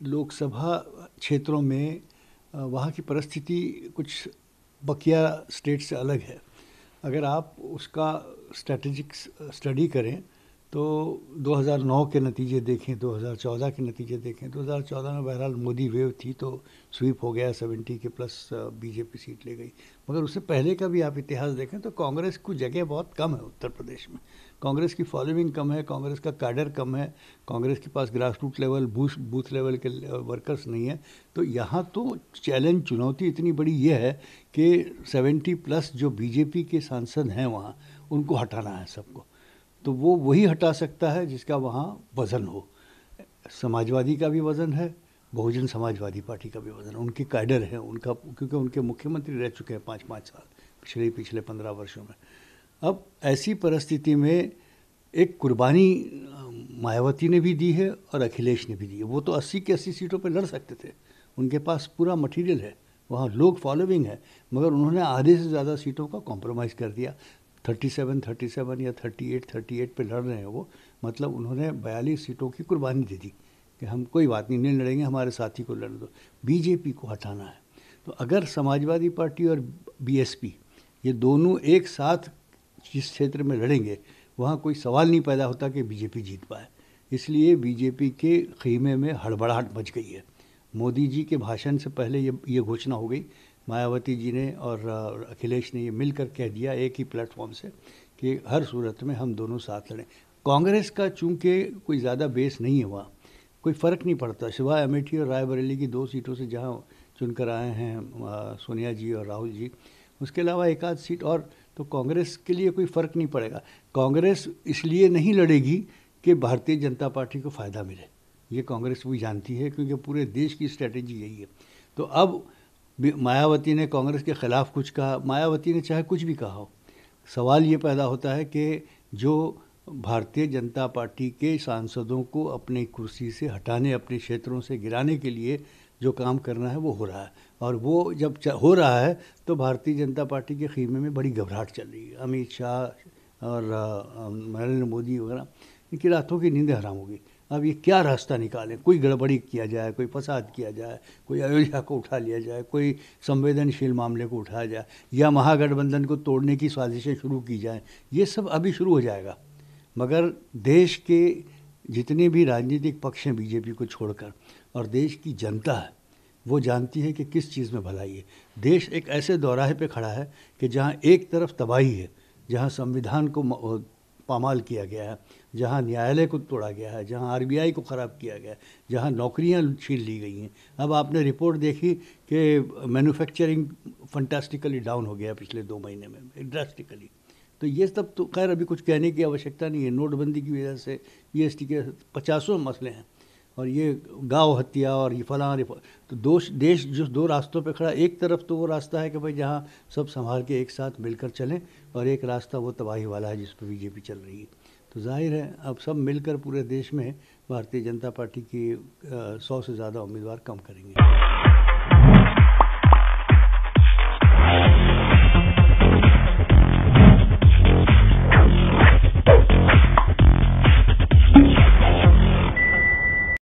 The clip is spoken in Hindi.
लोकसभा क्षेत्रों में वहाँ की परिस्थिति कुछ बकिया स्टेट से अलग है। अगर आप उसका स्ट्रेटेजिक स्टडी करें तो 2009 के नतीजे देखें, 2014 के नतीजे देखें। 2014 में बहरहाल मोदी वेव थी तो स्वीप हो गया, 70 के प्लस बीजेपी सीट ले गई। मगर उससे पहले का भी आप इतिहास देखें तो कांग्रेस की जगह बहुत कम है उत्तर प्रदेश में। कांग्रेस की फॉलोइंग कम है, कांग्रेस का कैडर कम है, कांग्रेस के पास grass root level booth level के वर्कर्स नहीं है। तो यहाँ तो चैलेंज, चुनौती इतनी बड़ी ये है कि 70 प्लस जो बीजेपी के सांसद हैं वहाँ, उनको हटाना है सबको। तो वो वही हटा सकता है जिसका वहाँ वज़न हो। समाजवादी का भी वज़न है, बहुजन समाजवादी पार्टी का भी वज़न है, उनके कैडर हैं, उनका, क्योंकि उनके मुख्यमंत्री रह चुके हैं 5-5 साल पिछले 15 वर्षों में। अब ऐसी परिस्थिति में एक कुर्बानी मायावती ने भी दी है और अखिलेश ने भी दी है। वो तो 80 के 80 सीटों पर लड़ सकते थे, उनके पास पूरा मटीरियल है, वहाँ लोग फॉलोइंग है, मगर उन्होंने आधे से ज़्यादा सीटों का कॉम्प्रोमाइज़ कर दिया। 37 या 38 पे लड़ रहे हैं वो, मतलब उन्होंने 42 सीटों की कुर्बानी दे दी कि हम कोई बात नहीं लड़ेंगे, हमारे साथी को लड़ दो। बीजेपी को हटाना है। तो अगर समाजवादी पार्टी और बीएसपी ये दोनों एक साथ जिस क्षेत्र में लड़ेंगे, वहाँ कोई सवाल नहीं पैदा होता कि बीजेपी जीत पाए। इसलिए बीजेपी के खीमे में हड़बड़ाहट मच गई है। मोदी जी के भाषण से पहले ये घोषणा हो गई, मायावती जी ने और अखिलेश ने ये मिलकर कह दिया एक ही प्लेटफॉर्म से कि हर सूरत में हम दोनों साथ लड़ें। कांग्रेस का चूंकि कोई ज़्यादा बेस नहीं है, वहाँ कोई फ़र्क नहीं पड़ता, सिवाय अमेठी और रायबरेली की 2 सीटों से जहाँ चुनकर आए हैं सोनिया जी और राहुल जी, उसके अलावा एक आध सीट और, तो कांग्रेस के लिए कोई फ़र्क नहीं पड़ेगा। कांग्रेस इसलिए नहीं लड़ेगी कि भारतीय जनता पार्टी को फ़ायदा मिले, ये कांग्रेस भी जानती है, क्योंकि पूरे देश की स्ट्रेटेजी यही है। तो अब मायावती ने कांग्रेस के ख़िलाफ़ कुछ कहा, मायावती ने चाहे कुछ भी कहा हो, सवाल ये पैदा होता है कि जो भारतीय जनता पार्टी के सांसदों को अपनी कुर्सी से हटाने, अपने क्षेत्रों से गिराने के लिए जो काम करना है वो हो रहा है। और वो जब हो रहा है तो भारतीय जनता पार्टी के खीमे में बड़ी घबराहट चल रही है। अमित शाह और नरेंद्र मोदी वगैरह, इनकी रातों की नींदें हराम होगी। अब ये क्या रास्ता निकालें, कोई गड़बड़ी किया जाए, कोई फसाद किया जाए, कोई अयोध्या को उठा लिया जाए, कोई संवेदनशील मामले को उठाया जाए, या महागठबंधन को तोड़ने की साजिशें शुरू की जाएं, ये सब अभी शुरू हो जाएगा। मगर देश के जितने भी राजनीतिक पक्ष हैं बीजेपी को छोड़कर, और देश की जनता है, वो जानती है कि किस चीज़ में भलाई है। देश एक ऐसे दौराहे पे खड़ा है कि जहाँ एक तरफ तबाही है, जहाँ संविधान को पामाल किया गया है, जहाँ न्यायालय को तोड़ा गया है, जहाँ आरबीआई को ख़राब किया गया है, जहाँ नौकरियां छीन ली गई हैं। अब आपने रिपोर्ट देखी कि मैन्युफैक्चरिंग फंटास्टिकली डाउन हो गया पिछले 2 महीने में, ड्रास्टिकली। तो ये सब तो खैर अभी कुछ कहने की आवश्यकता नहीं है। नोटबंदी की वजह से जीएसटी के 50 मसले हैं, और ये गाँव हत्या और ये फलां तो देश जो 2 रास्तों पे खड़ा, एक तरफ तो वो रास्ता है कि भाई जहाँ सब संभाल के एक साथ मिलकर चलें, और एक रास्ता वो तबाही वाला है जिस पर बीजेपी चल रही है। तो जाहिर है अब सब मिलकर पूरे देश में भारतीय जनता पार्टी की 100 से ज़्यादा उम्मीदवार कम करेंगे।